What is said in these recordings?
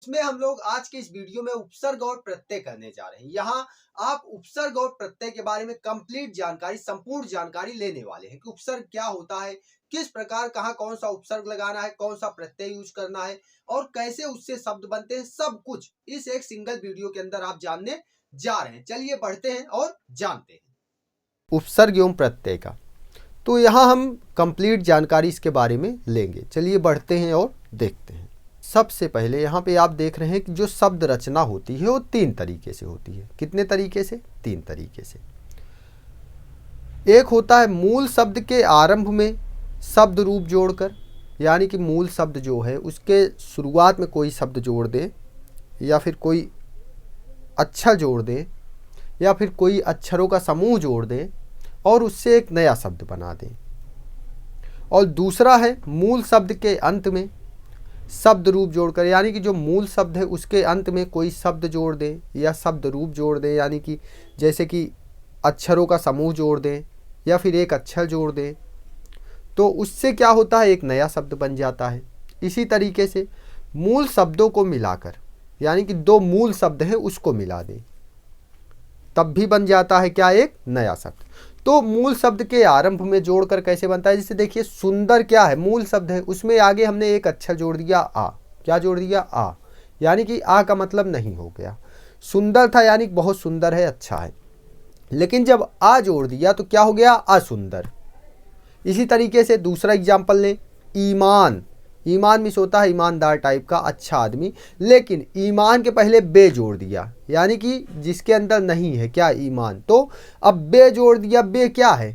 इसमें हम लोग आज के इस वीडियो में उपसर्ग और प्रत्यय करने जा रहे हैं। यहाँ आप उपसर्ग और प्रत्यय के बारे में कंप्लीट जानकारी, संपूर्ण जानकारी लेने वाले हैं कि उपसर्ग क्या होता है, किस प्रकार कहाँ कौन सा उपसर्ग लगाना है, कौन सा प्रत्यय यूज करना है और कैसे उससे शब्द बनते हैं। सब कुछ इस एक सिंगल वीडियो के अंदर आप जानने जा रहे हैं। चलिए बढ़ते हैं और जानते हैं उपसर्ग एवं प्रत्यय का। तो यहाँ हम कंप्लीट जानकारी इसके बारे में लेंगे। चलिए बढ़ते हैं और देखते हैं। सबसे पहले यहाँ पे आप देख रहे हैं कि जो शब्द रचना होती है वो तीन तरीके से होती है। कितने तरीके से? तीन तरीके से। एक होता है मूल शब्द के आरंभ में शब्द रूप जोड़कर, यानी कि मूल शब्द जो है उसके शुरुआत में कोई शब्द जोड़ दें या फिर कोई अक्षर जोड़ दें या फिर कोई अक्षरों का समूह जोड़ दें और उससे एक नया शब्द बना दें। और दूसरा है मूल शब्द के अंत में शब्द रूप जोड़कर, यानी कि जो मूल शब्द है उसके अंत में कोई शब्द जोड़ दें या शब्द रूप जोड़ दें, यानी कि जैसे कि अक्षरों का समूह जोड़ दें या फिर एक अक्षर जोड़ दें, तो उससे क्या होता है, एक नया शब्द बन जाता है। इसी तरीके से मूल शब्दों को मिलाकर, यानी कि दो मूल शब्द हैं उसको मिला दें, तब भी बन जाता है क्या, एक नया शब्द। तो मूल शब्द के आरंभ में जोड़कर कैसे बनता है, जैसे देखिए सुंदर क्या है, मूल शब्द है, उसमें आगे हमने एक अक्षर जोड़ दिया आ। क्या जोड़ दिया? आ। यानी कि आ का मतलब नहीं हो गया। सुंदर था यानी बहुत सुंदर है, अच्छा है, लेकिन जब आ जोड़ दिया तो क्या हो गया, असुंदर। इसी तरीके से दूसरा एग्जाम्पल लें, ईमान। ईमान मिस होता है ईमानदार टाइप का, अच्छा आदमी, लेकिन ईमान के पहले बे जोड़ दिया, यानी कि जिसके अंदर नहीं है क्या, ईमान। तो अब बे जोड़ दिया, बे क्या है,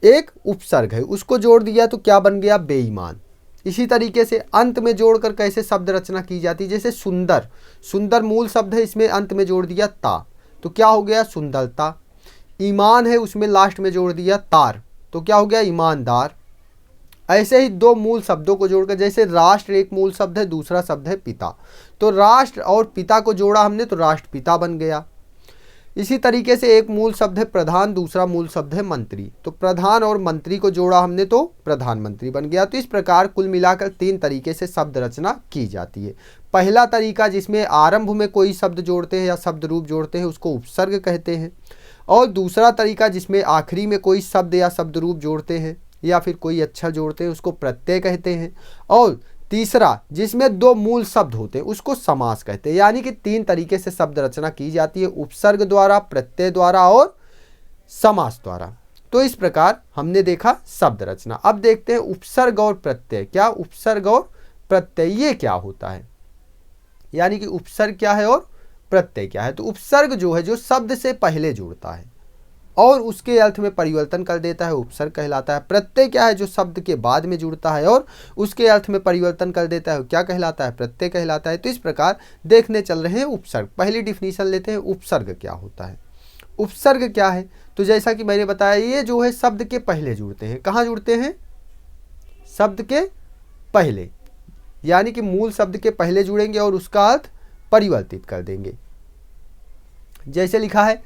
एक उपसर्ग है, उसको जोड़ दिया तो क्या बन गया, बेईमान। इसी तरीके से अंत में जोड़कर कैसे शब्द रचना की जाती है, जैसे सुंदर। सुंदर मूल शब्द है, इसमें अंत में जोड़ दिया ता, तो क्या हो गया, सुंदरता। ईमान है, उसमें लास्ट में जोड़ दिया तार, तो क्या हो गया, ईमानदार। ऐसे ही दो मूल शब्दों को जोड़कर, जैसे राष्ट्र एक मूल शब्द है, दूसरा शब्द है पिता, तो राष्ट्र और पिता को जोड़ा हमने तो राष्ट्रपिता बन गया। इसी तरीके से एक मूल शब्द है प्रधान, दूसरा मूल शब्द है मंत्री, तो प्रधान और मंत्री को जोड़ा हमने तो प्रधानमंत्री बन गया। तो इस प्रकार कुल मिलाकर तीन तरीके से शब्द रचना की जाती है। पहला तरीका जिसमें आरंभ में कोई शब्द जोड़ते हैं या शब्द रूप जोड़ते हैं उसको उपसर्ग कहते हैं, और दूसरा तरीका जिसमें आखिरी में कोई शब्द या शब्द रूप जोड़ते हैं या फिर कोई अक्षर जोड़ते हैं उसको प्रत्यय कहते हैं, और तीसरा जिसमें दो मूल शब्द होते हैं उसको समास कहते हैं। यानी कि तीन तरीके से शब्द रचना की जाती है, उपसर्ग द्वारा, प्रत्यय द्वारा और समास द्वारा। तो इस प्रकार हमने देखा शब्द रचना। अब देखते हैं उपसर्ग और प्रत्यय। क्या उपसर्ग और प्रत्यय ये क्या होता है, यानी कि उपसर्ग क्या है और प्रत्यय क्या है। तो उपसर्ग जो है जो शब्द से पहले जुड़ता है और उसके अर्थ में परिवर्तन कर देता है, उपसर्ग कहलाता है। प्रत्यय क्या है, जो शब्द के बाद में जुड़ता है और उसके अर्थ में परिवर्तन कर देता है, क्या कहलाता है, प्रत्यय कहलाता है। तो इस प्रकार देखने चल रहे हैं उपसर्ग। पहली डिफिनीशन लेते हैं, उपसर्ग क्या होता है। उपसर्ग क्या है, तो जैसा कि मैंने बताया ये जो है शब्द के पहले जुड़ते हैं। कहाँ जुड़ते हैं, शब्द के पहले, यानी कि मूल शब्द के पहले जुड़ेंगे और उसका अर्थ परिवर्तित कर देंगे। जैसे लिखा है,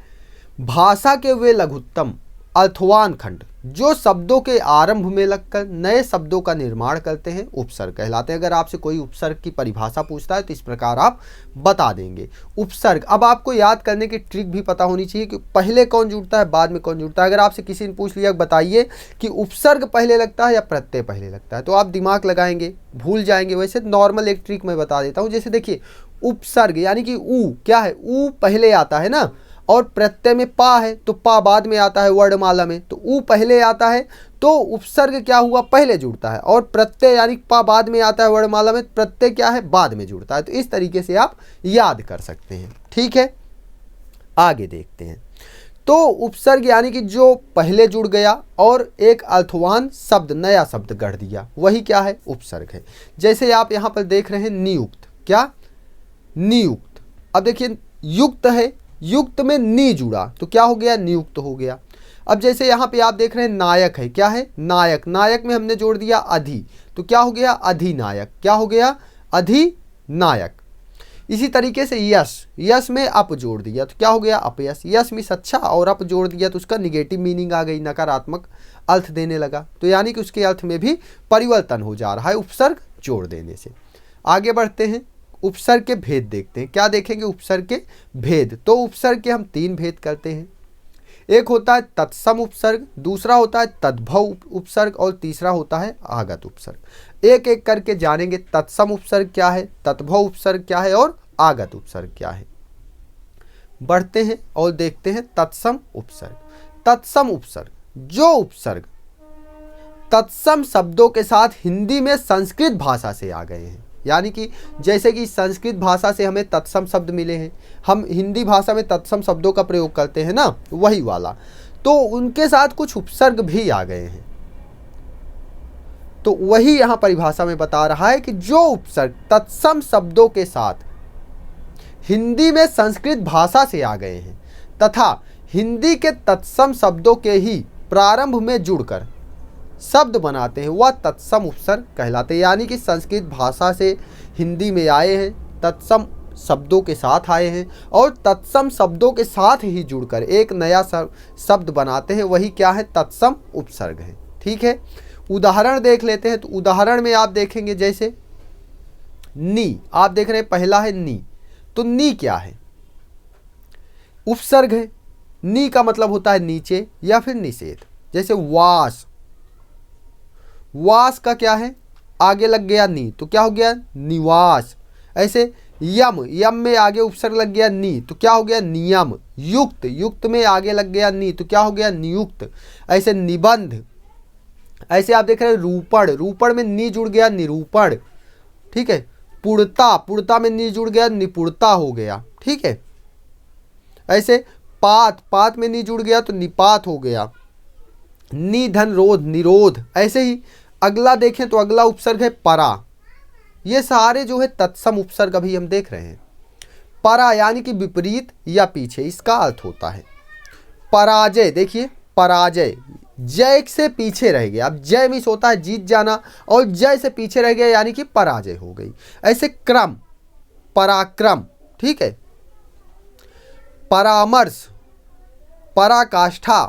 भाषा के वे लघुत्तम अर्थवान खंड जो शब्दों के आरंभ में लगकर नए शब्दों का निर्माण करते हैं, उपसर्ग कहलाते हैं। अगर आपसे कोई उपसर्ग की परिभाषा पूछता है तो इस प्रकार आप बता देंगे उपसर्ग। अब आपको याद करने की ट्रिक भी पता होनी चाहिए कि पहले कौन जुड़ता है, बाद में कौन जुड़ता है। अगर आपसे किसी ने पूछ लिया बताइए कि उपसर्ग पहले लगता है या प्रत्यय पहले लगता है, तो आप दिमाग लगाएंगे, भूल जाएंगे। वैसे नॉर्मल एक ट्रिक मैं बता देता हूँ। जैसे देखिए, उपसर्ग यानी कि ऊ क्या है, ऊ पहले आता है ना, और प्रत्यय में पा है तो पा बाद में आता है वर्णमाला में, तो ऊ पहले आता है तो उपसर्ग क्या हुआ, पहले जुड़ता है, और प्रत्यय यानी पा बाद में आता है वर्णमाला में, प्रत्यय क्या है, बाद में जुड़ता है। तो इस तरीके से आप याद कर सकते हैं। ठीक है, आगे देखते हैं। तो उपसर्ग यानी कि जो पहले जुड़ गया और एक अर्थवान शब्द, नया शब्द गढ़ दिया, वही क्या है, उपसर्ग है। जैसे आप यहाँ पर देख रहे हैं नियुक्त, क्या, नियुक्त। अब देखिए युक्त है, युक्त में नी जुड़ा तो क्या हो गया, नियुक्त हो गया। अब जैसे यहाँ पे आप देख रहे हैं नायक है, क्या है, नायक। नायक में हमने जोड़ दिया अधि, तो क्या हो गया, अधिनायक। क्या हो गया, अधिनायक। इसी तरीके से यश, यश में अप जोड़ दिया तो क्या हो गया, अपयश। यश मिस अच्छा और अप जोड़ दिया तो उसका निगेटिव मीनिंग आ गई, नकारात्मक अर्थ देने लगा। तो यानी कि उसके अर्थ में भी परिवर्तन हो जा रहा है उपसर्ग जोड़ देने से। आगे बढ़ते हैं, उपसर्ग के भेद देखते हैं। क्या देखेंगे? उपसर्ग के भेद। तो उपसर्ग के हम 3 भेद करते हैं। एक होता है तत्सम उपसर्ग, दूसरा होता है तद्भव उपसर्ग और तीसरा होता है आगत उपसर्ग। एक एक करके जानेंगे तत्सम उपसर्ग क्या है, तद्भव उपसर्ग क्या है और आगत उपसर्ग क्या है। बढ़ते हैं और देखते हैं तत्सम उपसर्ग। तत्सम उपसर्ग, जो उपसर्ग तत्सम शब्दों के साथ हिंदी में संस्कृत भाषा से आ गए हैं, यानी कि जैसे कि संस्कृत भाषा से हमें तत्सम शब्द मिले हैं, हम हिंदी भाषा में तत्सम शब्दों का प्रयोग करते हैं ना, वही वाला, तो उनके साथ कुछ उपसर्ग भी आ गए हैं। तो वही यहाँ परिभाषा में बता रहा है कि जो उपसर्ग तत्सम शब्दों के साथ हिंदी में संस्कृत भाषा से आ गए हैं तथा हिंदी के तत्सम शब्दों के ही प्रारंभ में जुड़कर शब्द बनाते हैं, वह तत्सम उपसर्ग कहलाते हैं। यानी कि संस्कृत भाषा से हिंदी में आए हैं, तत्सम शब्दों के साथ आए हैं और तत्सम शब्दों के साथ ही जुड़कर एक नया शब्द बनाते हैं, वही क्या है? तत्सम उपसर्ग है। ठीक है, उदाहरण देख लेते हैं। तो उदाहरण में आप देखेंगे जैसे नी, आप देख रहे हैं पहला है नी। तो नी क्या है? उपसर्ग है। नी का मतलब होता है नीचे या फिर निषेध। जैसे वास, वास का क्या है? आगे लग गया नी तो क्या हो गया? निवास। ऐसे यम, यम में आगे उपसर्ग लग गया नी तो क्या हो गया? नियम। युक्त, युक्त में आगे लग गया नी तो क्या हो गया? नियुक्त। ऐसे निबंध, ऐसे आप देख रहे हैं रूपण, रूपण में नी जुड़ गया निरूपण। ठीक है, पुड़ता, पुड़ता में नी जुड़ गया निपुड़ता हो गया। ठीक है, ऐसे पात, पात में नी जुड़ गया तो निपात हो गया। निधन रोध, निरोध। ऐसे ही अगला देखें तो अगला उपसर्ग है परा। ये सारे जो है तत्सम उपसर्ग अभी हम देख रहे हैं। परा यानी कि विपरीत या पीछे, इसका अर्थ होता है पराजय। देखिए पराजय, जय से पीछे रह गया। अब जय मीन्स होता है जीत जाना और जय से पीछे रह गया यानी कि पराजय हो गई। ऐसे क्रम, पराक्रम। ठीक है, परामर्श, पराकाष्ठा,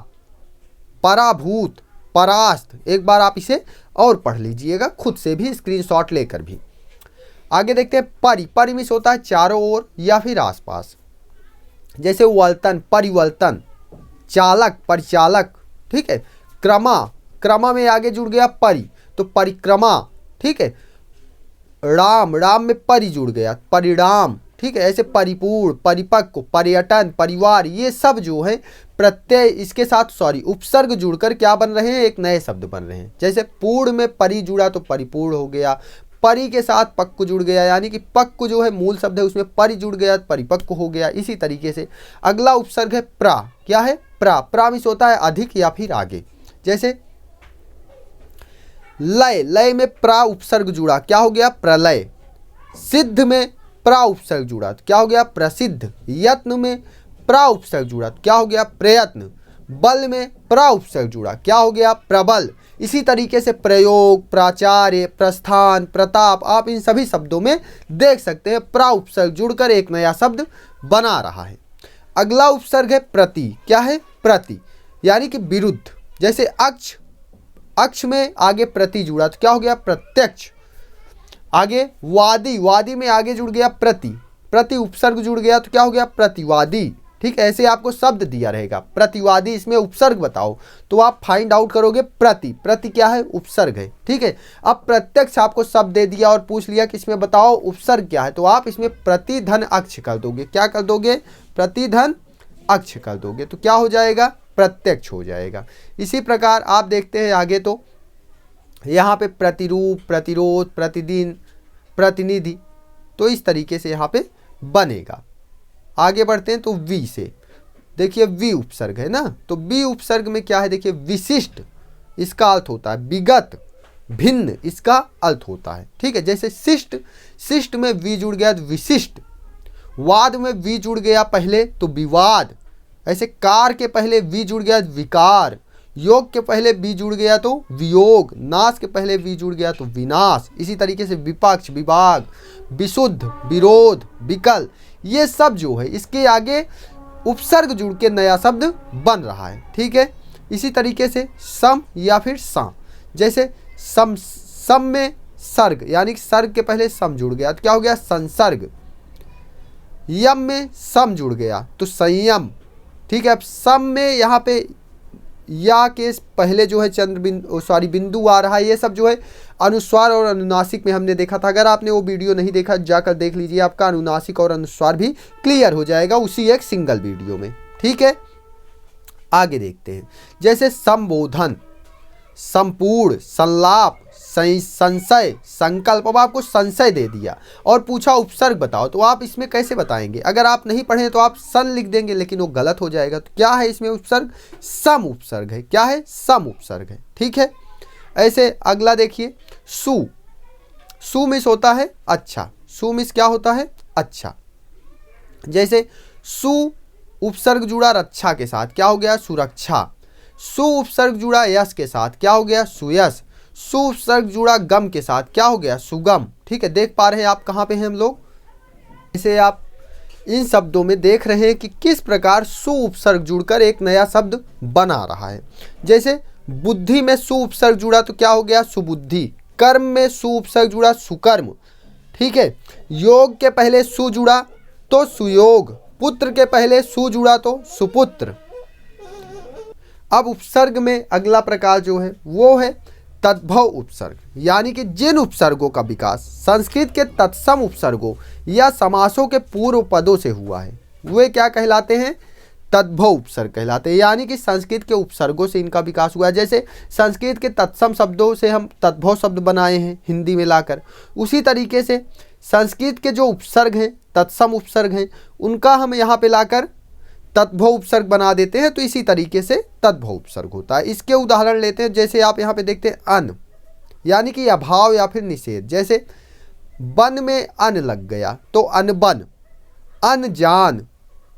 पराभूत, परास्त। एक बार आप इसे और पढ़ लीजिएगा खुद से भी, स्क्रीनशॉट लेकर भी। आगे देखते हैं परि, परि मीन्स होता है चारों ओर या फिर आसपास। जैसे वल्तन, परिवर्तन, चालक, परिचालक। ठीक है, क्रमा, क्रमा में आगे जुड़ गया परि तो परिक्रमा। ठीक है, राम, राम में परि जुड़ गया परिणाम। ठीक है, ऐसे परिपूर्ण, परिपक्व, पर्यटन, परिवार, ये सब जो है प्रत्यय इसके साथ उपसर्ग जुड़कर क्या बन रहे हैं? एक नए शब्द बन रहे हैं। जैसे पूर्ण में परि जुड़ा तो परिपूर्ण हो गया, परि के साथ पक्व जुड़ गया यानी कि पक्व जो है मूल शब्द है उसमें परि जुड़ गया तो परिपक्व हो गया। इसी तरीके से अगला उपसर्ग है प्रा। क्या है? प्रा, प्रा मीन्स होता है अधिक या फिर आगे। जैसे लय, लय में प्रा उपसर्ग जुड़ा, क्या हो गया? प्रलय। सिद्ध में प्रा उपसर्ग जुड़ा तो क्या हो गया? प्रसिद्ध। यत्न में प्रा उपसर्ग जुड़ा तो क्या हो गया? प्रयत्न। बल में प्रा उपसर्ग जुड़ा, क्या हो गया? प्रबल। इसी तरीके से प्रयोग, प्राचार्य, प्रस्थान, प्रताप, आप इन सभी शब्दों में देख सकते हैं प्रा उपसर्ग जुड़कर एक नया शब्द बना रहा है। अगला उपसर्ग है प्रति। क्या है? प्रति यानी कि विरुद्ध। जैसे अक्ष, अक्ष में आगे प्रति जुड़ा तो क्या हो गया? प्रत्यक्ष। आगे वादी, वादी में आगे जुड़ गया प्रति, प्रति उपसर्ग जुड़ गया तो क्या हो गया? प्रतिवादी। ठीक है, ऐसे आपको शब्द दिया रहेगा प्रतिवादी, इसमें उपसर्ग बताओ तो आप फाइंड आउट करोगे प्रति, प्रति क्या है? उपसर्ग है। ठीक है, अब प्रत्यक्ष आपको शब्द दे दिया और पूछ लिया कि इसमें बताओ उपसर्ग क्या है, तो आप इसमें प्रतिधन अक्ष कर दोगे। क्या कर दोगे? प्रतिधन अक्ष कर दोगे तो क्या हो जाएगा? प्रत्यक्ष हो जाएगा। इसी प्रकार आप देखते हैं आगे तो यहाँ पे प्रतिरूप, प्रतिरोध, प्रतिदिन, प्रतिनिधि, तो इस तरीके से यहाँ पे बनेगा। आगे बढ़ते हैं तो वी से, देखिए वी उपसर्ग है ना, तो वी उपसर्ग में क्या है? देखिए विशिष्ट इसका अर्थ होता है, विगत, भिन्न इसका अर्थ होता है। ठीक है, जैसे शिष्ट, शिष्ट में वी जुड़ गया तो विशिष्ट। वाद में वी जुड़ गया पहले तो विवाद। ऐसे कार के पहले वी जुड़ गया तो विकार। योग के पहले वी जुड़ गया तो वियोग। नाश के पहले वी जुड़ गया तो विनाश। इसी तरीके से विपक्ष, विभाग, विशुद्ध, विरोध, विकल, ये सब जो है इसके आगे उपसर्ग जुड़ के नया शब्द बन रहा है। ठीक है, इसी तरीके से सम या फिर सा। जैसे सम, सम में सर्ग, यानी कि सर्ग के पहले सम जुड़ गया तो क्या हो गया संसर्ग। यम में सम जुड़ गया तो संयम। ठीक है, अब सम में यहाँ पे या के पहले जो है बिंदु आ रहा है। ये सब जो है अनुस्वार और अनुनासिक में हमने देखा था। अगर आपने वो वीडियो नहीं देखा जाकर देख लीजिए, आपका अनुनासिक और अनुस्वार भी क्लियर हो जाएगा उसी एक सिंगल वीडियो में। ठीक है, आगे देखते हैं। जैसे संबोधन, संपूर्ण, संलाप, संशय, संकल्प। अब आपको संशय दे दिया और पूछा उपसर्ग बताओ, तो आप इसमें कैसे बताएंगे? अगर आप नहीं पढ़े तो आप सन लिख देंगे, लेकिन वो गलत हो जाएगा। तो क्या है इसमें उपसर्ग? सम उपसर्ग है। क्या है? सम उपसर्ग है। ठीक है, ऐसे अगला देखिए, सु। सु मिस होता है अच्छा। सु मिस क्या होता है? अच्छा। जैसे सु उपसर्ग जुड़ा रक्षा के साथ, क्या हो गया? सुरक्षा। सु उपसर्ग जुड़ा यश के साथ, क्या हो गया? सुयश। सु उपसर्ग जुड़ा गम के साथ, क्या हो गया? सुगम। ठीक है, देख पा रहे हैं आप कहाँ पे हैं हम लोग? इसे आप इन शब्दों में देख रहे हैं कि किस प्रकार सु उपसर्ग जुड़कर एक नया शब्द बना रहा है। जैसे बुद्धि में सु उपसर्ग जुड़ा तो क्या हो गया? सुबुद्धि। कर्म में सु उपसर्ग जुड़ा सुकर्म। ठीक है, योग के पहले सु जुड़ा तो सुयोग। पुत्र के पहले सु जुड़ा तो सुपुत्र। अब उपसर्ग में अगला प्रकार जो है वो है तद्भव उपसर्ग, यानी कि जिन उपसर्गों का विकास संस्कृत के तत्सम उपसर्गों या समासों के पूर्व पदों से हुआ है वे क्या कहलाते हैं? तद्भव उपसर्ग कहलाते हैं। यानी कि संस्कृत के उपसर्गों से इनका विकास हुआ है। जैसे संस्कृत के तत्सम शब्दों से हम तद्भव शब्द बनाए हैं हिंदी में लाकर, उसी तरीके से संस्कृत के जो उपसर्ग हैं, तत्सम उपसर्ग हैं, उनका हम यहाँ पे लाकर तद्भव उपसर्ग बना देते हैं। तो इसी तरीके से तद्भव उपसर्ग होता है। इसके उदाहरण लेते हैं। जैसे आप यहाँ पे देखते हैं अन, यानी कि अभाव या फिर निषेध। जैसे बन में अन लग गया तो अनबन। अनजान,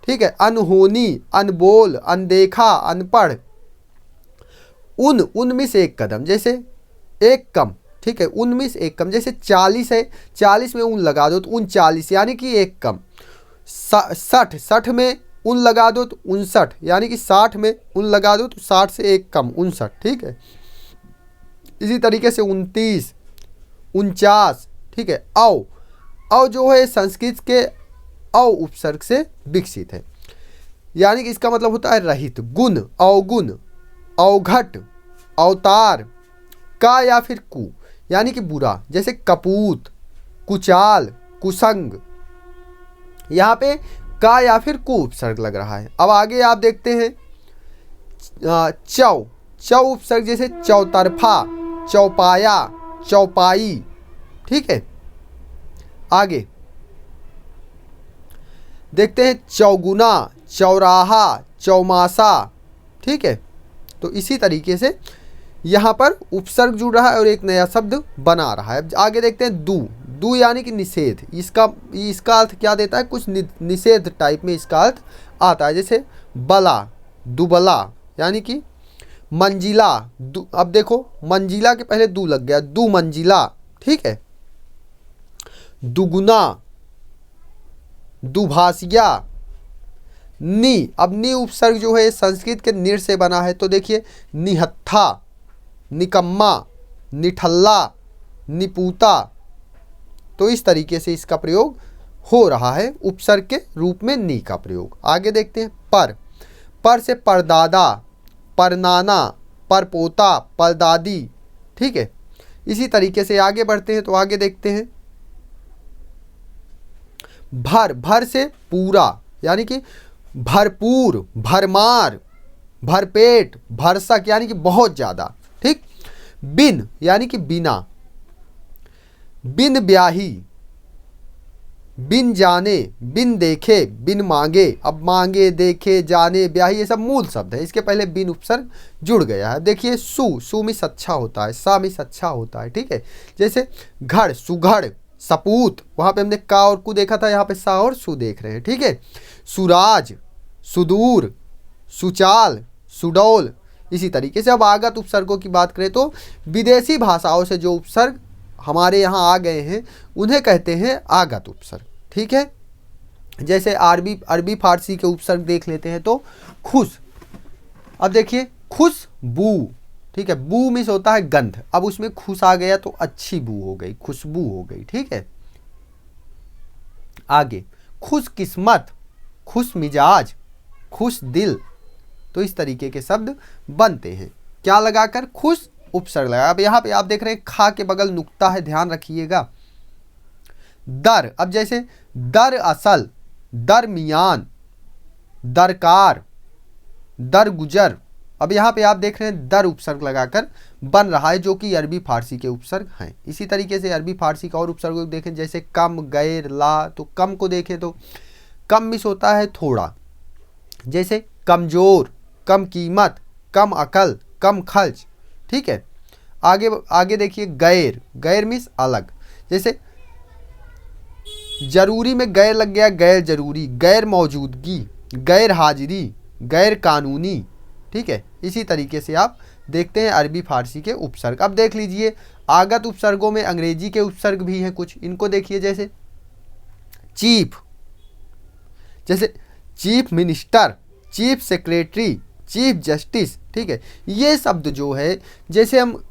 ठीक है, अनहोनी, अनबोल, अनदेखा, अनपढ़। उनमिस एक कदम, जैसे एक कम। ठीक है, उनमिस एक कम। जैसे 40 है, 40 में उन लगा दो तो 39, यानी कि एक कम। 60 में उन लगा दो तो 59, यानी कि 60 में उन लगा दो तो 60 से एक कम 59। ठीक है, इसी तरीके से 29, 49। ठीक है, औ जो है संस्कृत के औ उपसर्ग से विकसित है, यानी कि इसका मतलब होता है रहित। गुण, अवगुण, अवघट, अवतार। का या फिर कु, यानी कि बुरा। जैसे कपूत, कुचाल, कुसंग। यहाँ पे का या फिर कु उपसर्ग लग रहा है। अब आगे आप देखते हैं चौ उपसर्ग, जैसे चौतरफा, चौपाया, चौपाई। ठीक है, आगे देखते हैं चौगुना, चौराहा, चौमासा। ठीक है, तो इसी तरीके से यहाँ पर उपसर्ग जुड़ रहा है और एक नया शब्द बना रहा है। अब आगे देखते हैं दू यानी कि निषेध। इसका अर्थ क्या देता है? कुछ निषेध टाइप में इसका अर्थ आता है। जैसे बला, दुबला, यानी कि मंजिला। अब देखो मंजिला के पहले दू लग गया, दू मंजिला। ठीक है, दुगुना, दुभाषिया, नी। अब नी उपसर्ग जो है संस्कृत के निर से बना है। तो देखिए निहत्था, निकम्मा, निठल्ला, निपूता। तो इस तरीके से इसका प्रयोग हो रहा है उपसर्ग के रूप में नी का प्रयोग। आगे देखते हैं पर से परदादा, परनाना, परपोता, परदादी। ठीक है, इसी तरीके से आगे बढ़ते हैं। तो आगे देखते हैं भर से पूरा, यानी कि भरपूर, भरमार, भरपेट, भरसक, यानी कि बहुत ज़्यादा। ठीक, बिन यानी कि बिना, बिन ब्याही, बिन जाने, बिन देखे, बिन मांगे। अब मांगे, देखे, जाने, ब्याही ये सब मूल शब्द है। इसके पहले बिन उपसर्ग जुड़ गया है। देखिए सु मिस अच्छा होता है, सा मिस अच्छा होता है। ठीक है, जैसे घड़, सुघड़, सपूत। वहाँ पे हमने का और कु देखा था, यहाँ पे सा और सु देख रहे हैं। ठीक है, सुराज, सुदूर, सुचाल, सुडौल। इसी तरीके से अब आगत उपसर्गों की बात करें तो विदेशी भाषाओं से जो उपसर्ग हमारे यहाँ आ गए हैं उन्हें कहते हैं आगत उपसर्ग। ठीक है, जैसे अरबी फारसी के उपसर्ग देख लेते हैं तो खुश। अब देखिए खुशबू। ठीक है। बू मीन्स होता है गंध, अब उसमें खुश आ गया तो अच्छी बू हो गई, खुशबू हो गई, ठीक है। आगे खुश किस्मत, खुश मिजाज, खुश दिल, तो इस तरीके के शब्द बनते हैं क्या लगाकर, खुश उपसर्ग लगा। अब यहाँ पे आप देख रहे हैं खा के बगल नुक्ता है, ध्यान रखिएगा। दर, अब जैसे दर असल, दरमियान, दरकार, दर गुजर, अब यहाँ पे आप देख रहे हैं दर उपसर्ग लगाकर बन रहा है, जो कि अरबी फारसी के उपसर्ग हैं। इसी तरीके से अरबी फारसी का और उपसर्ग देखें, जैसे कम, गैर, ला, तो कम को देखें तो कम मिस होता है थोड़ा, जैसे कमजोर, कम कीमत, कम अकल, कम खर्च, ठीक है। आगे देखिए गैर, गैर मिस अलग, जैसे जरूरी में गैर लग गया, गैर जरूरी, गैर मौजूदगी, गैर हाजिरी, गैर कानूनी, ठीक है। इसी तरीके से आप देखते हैं अरबी फारसी के उपसर्ग। अब देख लीजिए आगत उपसर्गों में अंग्रेजी के उपसर्ग भी हैं कुछ, इनको देखिए, जैसे चीफ, जैसे chief minister, chief secretary, chief justice, ठीक है। ये शब्द जो है, जैसे हम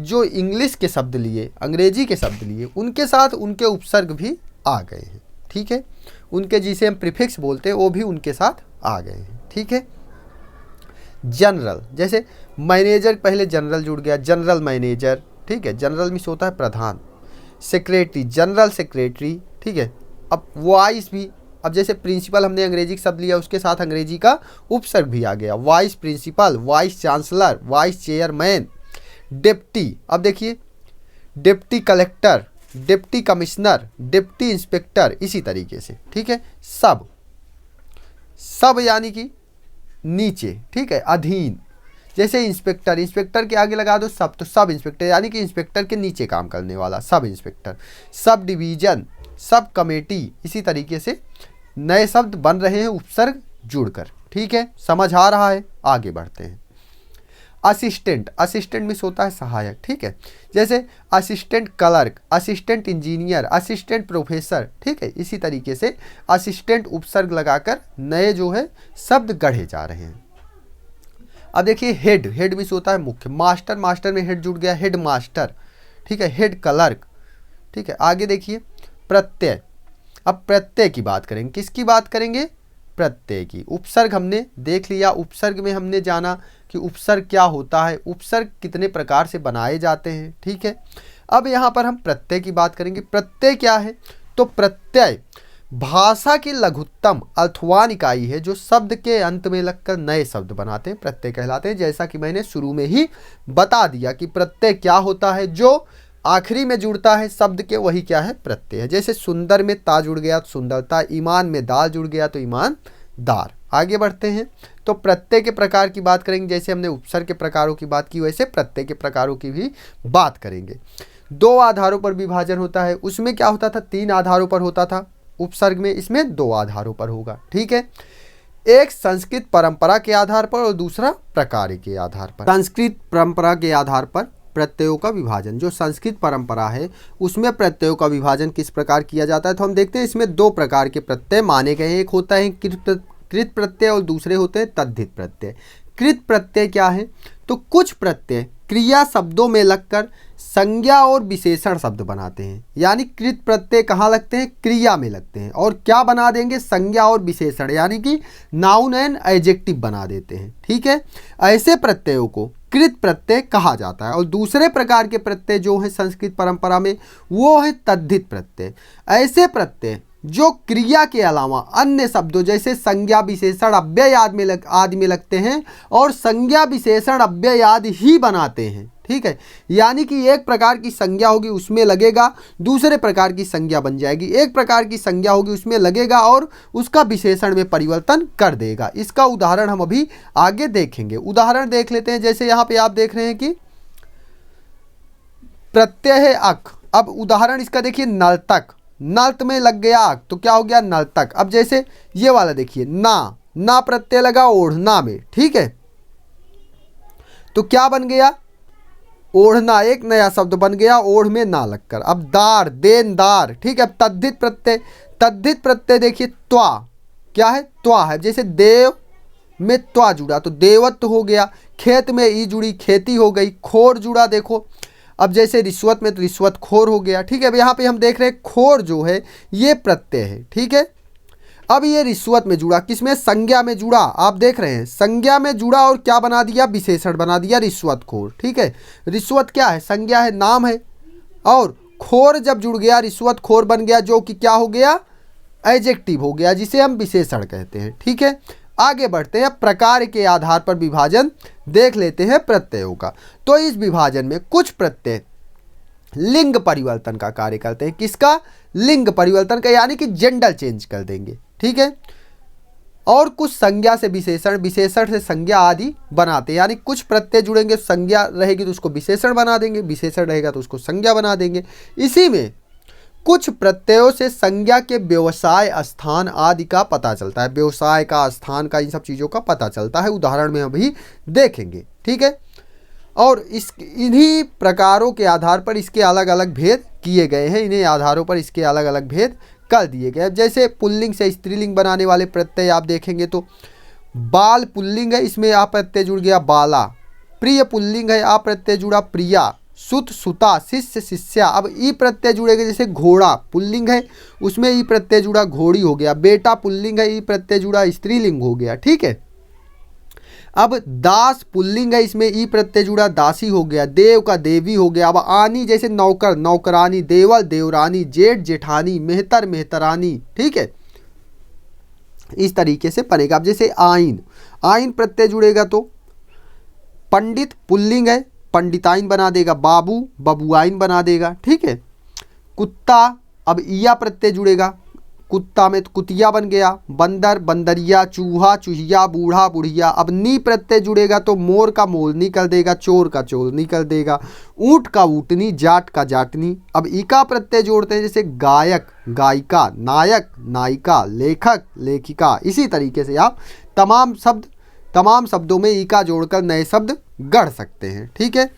जो इंग्लिश के शब्द लिए, अंग्रेजी के शब्द लिए, उनके साथ उनके उपसर्ग भी आ गए हैं, ठीक है। उनके जिसे हम प्रीफिक्स बोलते हैं वो भी उनके साथ आ गए हैं, ठीक है। जनरल, जैसे मैनेजर पहले जनरल जुड़ गया, जनरल मैनेजर, ठीक है। जनरल मिस होता है प्रधान। सेक्रेटरी, जनरल सेक्रेटरी, ठीक है। अब वाइस भी, अब जैसे प्रिंसिपल हमने अंग्रेजी का शब्द लिया, उसके साथ अंग्रेजी का उपसर्ग भी आ गया, vice principal, vice chancellor, vice chairman. Deputy, अब देखिए deputy collector, deputy commissioner, deputy inspector, इसी तरीके से, ठीक है। सब, सब यानी कि नीचे, ठीक है, अधीन, जैसे इंस्पेक्टर, इंस्पेक्टर के आगे लगा दो सब, तो सब इंस्पेक्टर यानी कि इंस्पेक्टर के नीचे काम करने वाला, sub inspector. Sub division, sub committee, इसी तरीके से नए शब्द बन रहे हैं उपसर्ग जुड़कर, ठीक है। समझ आ रहा है, आगे बढ़ते हैं। असिस्टेंट, असिस्टेंट मिस होता है सहायक, ठीक है। जैसे assistant clerk, assistant engineer, assistant professor, ठीक है। इसी तरीके से असिस्टेंट उपसर्ग लगाकर नए जो है शब्द गढ़े जा रहे हैं। अब देखिए हेड, हेड मिस होता है मुख्य। मास्टर, मास्टर में हेड जुड़ गया, हेड मास्टर, ठीक है। हेड क्लर्क, ठीक है। आगे देखिए प्रत्यय, अब प्रत्यय की बात करेंगे, किसकी बात करेंगे, प्रत्यय की। उपसर्ग हमने देख लिया, उपसर्ग में हमने जाना कि उपसर्ग क्या होता है, उपसर्ग कितने प्रकार से बनाए जाते हैं, ठीक है। अब यहाँ पर हम प्रत्यय की बात करेंगे। प्रत्यय क्या है, तो प्रत्यय भाषा की लघुत्तम अर्थवान इकाई है, जो शब्द के अंत में लगकर नए शब्द बनाते हैं, प्रत्यय कहलाते हैं। जैसा कि मैंने शुरू में ही बता दिया कि प्रत्यय क्या होता है, जो आखिरी में जुड़ता है शब्द के, वही क्या है, प्रत्यय है। जैसे सुंदर में ता जुड़ गया तो सुंदरता, ईमान में दाल जुड़ गया तो ईमानदार। आगे बढ़ते हैं तो प्रत्यय के प्रकार की बात करेंगे। जैसे हमने उपसर्ग के प्रकारों की बात की, वैसे प्रत्यय के प्रकारों की भी बात करेंगे। 2 आधारों पर विभाजन होता है, उसमें क्या होता था, 3 आधारों पर होता था उपसर्ग में, इसमें 2 आधारों पर होगा, ठीक है। एक संस्कृत परंपरा के आधार पर और दूसरा प्रकार के आधार पर। संस्कृत परंपरा के आधार पर प्रत्ययों का विभाजन, जो संस्कृत परंपरा है उसमें प्रत्ययों का विभाजन किस प्रकार किया जाता है, तो हम देखते हैं इसमें 2 प्रकार के प्रत्यय माने गए हैं। एक होता है कृत प्रत्यय और दूसरे होते हैं तद्धित प्रत्यय। कृत प्रत्यय क्या है, तो कुछ प्रत्यय क्रिया शब्दों में लगकर संज्ञा और विशेषण शब्द बनाते हैं। यानी कृत प्रत्यय कहाँ लगते हैं, क्रिया में लगते हैं, और क्या बना देंगे, संज्ञा और विशेषण, यानी कि नाउन एंड एडजेक्टिव बना देते हैं, ठीक है। ऐसे प्रत्ययों को कृत प्रत्यय कहा जाता है। और दूसरे प्रकार के प्रत्यय जो है संस्कृत परंपरा में, वो है तद्धित प्रत्यय। ऐसे प्रत्यय जो क्रिया के अलावा अन्य शब्दों जैसे संज्ञा विशेषण अव्यय आदि में लगते हैं और संज्ञा विशेषण अव्यय आदि ही बनाते हैं, ठीक है। यानी कि एक प्रकार की संज्ञा होगी उसमें लगेगा, दूसरे प्रकार की संज्ञा बन जाएगी। एक प्रकार की संज्ञा होगी उसमें लगेगा और उसका विशेषण में परिवर्तन कर देगा। इसका उदाहरण हम अभी आगे देखेंगे। उदाहरण देख लेते हैं। जैसे यहाँ पे आप देख रहे हैं कि प्रत्यय है अक। अब उदाहरण इसका देखिए, नर्तक, नर्त में लग गया अक तो क्या हो गया, नर्तक। अब जैसे ये वाला देखिए, ना प्रत्यय लगा ओढ़ना में, ठीक है, तो क्या बन गया, ओढ़ना, एक नया शब्द बन गया ओढ़ में ना लगकर। अब दार, देनदार, ठीक है। अब तद्धित प्रत्यय, तद्धित प्रत्यय देखिए त्वा, क्या है, त्वा है। जैसे देव में त्वा जुड़ा तो देवत्व हो गया। खेत में ई जुड़ी खेती हो गई, खोर जुड़ा देखो, अब जैसे रिश्वत में तो रिश्वत खोर हो गया, ठीक है। अब यहाँ पे हम देख रहे हैं खोर जो है ये प्रत्यय है, ठीक है। अब ये रिश्वत में जुड़ा, किसमें, संज्ञा में जुड़ा, आप देख रहे हैं संज्ञा में जुड़ा और क्या बना दिया, विशेषण बना दिया, रिश्वत खोर, ठीक है। रिश्वत क्या है, संज्ञा है, नाम है, और खोर जब जुड़ गया रिश्वत खोर बन गया, जो कि क्या हो गया, एडजेक्टिव हो गया, जिसे हम विशेषण कहते हैं, ठीक है। आगे बढ़ते हैं, प्रकार के आधार पर विभाजन देख लेते हैं प्रत्ययों का। तो इस विभाजन में कुछ प्रत्यय लिंग परिवर्तन का कार्य करते हैं, किसका, लिंग परिवर्तन का, यानी कि जेंडर चेंज कर देंगे, ठीक है। और कुछ संज्ञा से विशेषण, विशेषण से संज्ञा आदि बनाते हैं, यानी कुछ प्रत्यय जुड़ेंगे, संज्ञा रहेगी तो उसको विशेषण बना देंगे, विशेषण रहेगा तो उसको संज्ञा बना देंगे। इसी में कुछ प्रत्ययों से संज्ञा के व्यवसाय, स्थान आदि का पता चलता है, व्यवसाय का, स्थान का, इन सब चीज़ों का पता चलता है, उदाहरण में अभी देखेंगे, ठीक है। और इन्हीं प्रकारों के आधार पर इसके अलग अलग भेद किए गए हैं, इन्हीं आधारों पर इसके अलग अलग भेद कर दिए गए। जैसे पुल्लिंग से स्त्रीलिंग बनाने वाले प्रत्यय आप देखेंगे तो बाल पुल्लिंग है, इसमें आ प्रत्यय जुड़ गया बाला, प्रिय पुल्लिंग है, आ प्रत्यय जुड़ा प्रिया, सुत सुता, शिष्य शिष्या। अब ई प्रत्यय जुड़ेगा, जैसे घोड़ा पुल्लिंग है, उसमें ई प्रत्यय जुड़ा घोड़ी हो गया, बेटा पुल्लिंग है, ई प्रत्यय जुड़ा स्त्रीलिंग हो गया, ठीक है। अब दास पुल्लिंग है, इसमें ई प्रत्यय जुड़ा दासी हो गया, देव का देवी हो गया। अब आनी जैसे नौकर नौकरानी, देवर देवरानी, जेठ जेठानी, मेहतर मेहतरानी, ठीक है, इस तरीके से बनेगा। अब जैसे आइन, आइन प्रत्यय जुड़ेगा तो पंडित पुल्लिंग है, पंडिताइन बना देगा, बाबू बबुआइन बना देगा, ठीक है। कुत्ता, अब इया प्रत्यय जुड़ेगा, कुत्ता में तो कुतिया बन गया, बंदर बंदरिया, चूहा चूहिया, बूढ़ा बुढ़िया। अब नी प्रत्यय जुड़ेगा तो मोर का मोरनी कर देगा, चोर का चोरनी कर देगा, ऊँट का ऊँटनी, जाट का जाटनी। अब इका प्रत्यय जोड़ते हैं, जैसे गायक गायिका, नायक नायिका, लेखक लेखिका। इसी तरीके से आप तमाम शब्दों में इका जोड़कर नए शब्द गढ़ सकते हैं, ठीक है।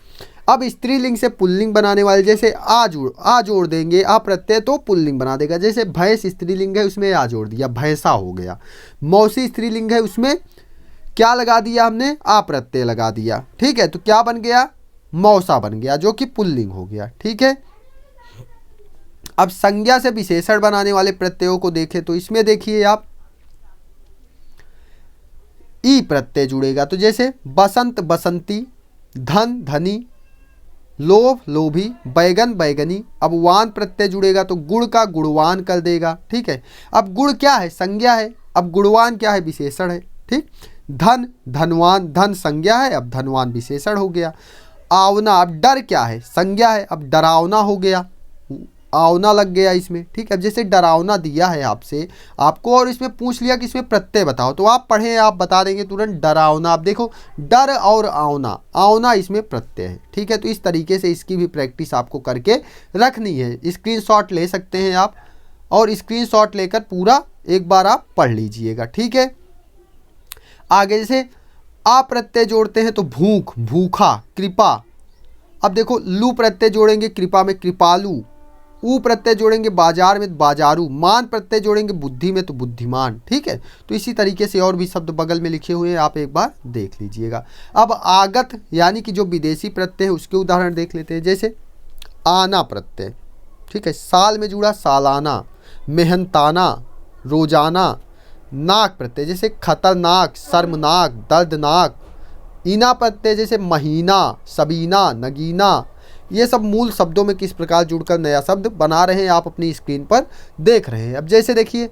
अब स्त्रीलिंग से पुल्लिंग बनाने वाले, जैसे आ जोड़ देंगे, आ प्रत्यय तो पुल्लिंग बना देगा, जैसे भैंस स्त्रीलिंग है उसमें आ जोड़ दिया, भैंसा हो गया। मौसी स्त्रीलिंग है, उसमें क्या लगा दिया हमने, आ प्रत्यय लगा दिया, ठीक है। तो क्या बन गया, मौसा बन गया, जो कि पुल्लिंग हो गया, ठीक है। अब संज्ञा से विशेषण बनाने वाले प्रत्ययों को देखें तो इसमें देखिए आप ई प्रत्यय जुड़ेगा, तो जैसे बसंत बसंती, धन धनी, लोभ लोभी, बैगन बैगनी। अब वान प्रत्यय जुड़ेगा तो गुड़ का गुणवान कर देगा, ठीक है। अब गुड़ क्या है, संज्ञा है, अब गुणवान क्या है, विशेषण है, ठीक। धन धनवान, धन संज्ञा है, अब धनवान विशेषण हो गया। आवना, अब डर क्या है, संज्ञा है, अब डरावना हो गया, आवना लग गया इसमें, ठीक है। अब जैसे डरावना दिया है आपको और इसमें पूछ लिया कि इसमें प्रत्यय बताओ, तो आप पढ़ें, आप बता देंगे तुरंत डरावना। आप देखो डर और आवना, आवना इसमें प्रत्यय है, ठीक है। तो इस तरीके से इसकी भी प्रैक्टिस आपको करके रखनी है। स्क्रीनशॉट ले सकते हैं आप, और स्क्रीनशॉट लेकर पूरा एक बार आप पढ़ लीजिएगा, ठीक है। आगे जैसे आ प्रत्यय जोड़ते हैं तो भूख भूखा, कृपा। अब देखो लू प्रत्यय जोड़ेंगे कृपा में कृपालु, ऊ प्रत्यय जोड़ेंगे बाजार में बाजारू, मान प्रत्यय जोड़ेंगे बुद्धि में तो बुद्धिमान, ठीक है। तो इसी तरीके से और भी शब्द बगल में लिखे हुए हैं, आप एक बार देख लीजिएगा। अब आगत यानी कि जो विदेशी प्रत्यय है उसके उदाहरण देख लेते हैं, जैसे आना प्रत्यय, ठीक है, साल में जुड़ा सालाना, मेहनताना, रोजाना। नाक प्रत्यय जैसे खतरनाक, शर्मनाक, दर्दनाक। इना प्रत्यय जैसे महीना, सबीना, नगीना। ये सब मूल शब्दों में किस प्रकार जुड़कर नया शब्द बना रहे हैं आप अपनी स्क्रीन पर देख रहे हैं। अब जैसे देखिए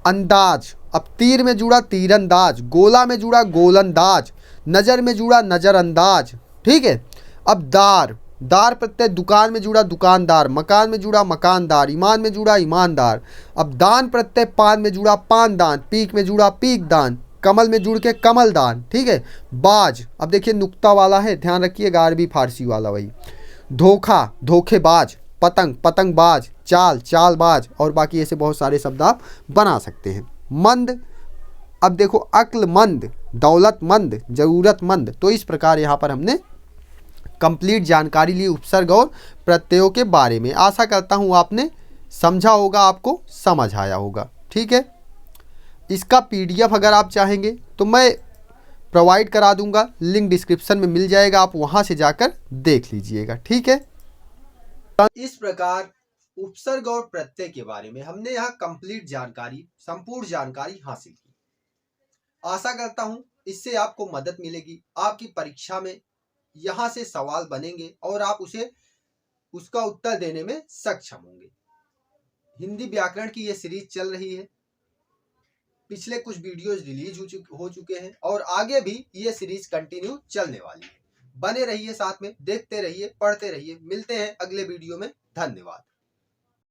अंदाज, अब तीर में जुड़ा तीरंदाज, गोला में जुड़ा गोलंदाज, नज़र में जुड़ा नज़रअंदाज, ठीक है। अब दार, दार प्रत्यय दुकान में जुड़ा दुकानदार, मकान में जुड़ा मकानदार, ईमान में जुड़ा ईमानदार। अब दान प्रत्यय पान में जुड़ा पानदान, पीक में जुड़ा पीकदान, कमल में जुड़ के कमलदान, ठीक है। बाज, अब देखिए नुक्ता वाला है, ध्यान रखिएगा, अरबी फारसी वाला वही। धोखा धोखेबाज, पतंग पतंगबाज, चाल चालबाज, और बाकी ऐसे बहुत सारे शब्द आप बना सकते हैं। मंद, अब देखो अक्लमंद, दौलतमंद, ज़रूरतमंद। तो इस प्रकार यहाँ पर हमने कंप्लीट जानकारी ली उपसर्ग और प्रत्ययों के बारे में। आशा करता हूँ आपने समझा होगा, आपको समझ आया होगा, ठीक है। इसका PDF अगर आप चाहेंगे तो मैं प्रोवाइड करा दूंगा, लिंक डिस्क्रिप्शन में मिल जाएगा, आप वहाँ से जाकर देख लीजिएगा। ठीक है। इस प्रकार उपसर्ग और प्रत्यय के बारे में हमने यहाँ कंप्लीट जानकारी, संपूर्ण जानकारी हासिल की। आशा करता हूँ इससे आपको मदद मिलेगी, आपकी परीक्षा में यहाँ से सवाल बनेंगे और आप उसका उत्तर देने में सक्षम होंगे। हिंदी व्याकरण की ये सीरीज चल रही है, पिछले कुछ वीडियोस रिलीज हो चुके हैं और आगे भी ये सीरीज कंटिन्यू चलने वाली है। बने रहिए साथ में, देखते रहिए, पढ़ते रहिए। मिलते हैं अगले वीडियो में। धन्यवाद।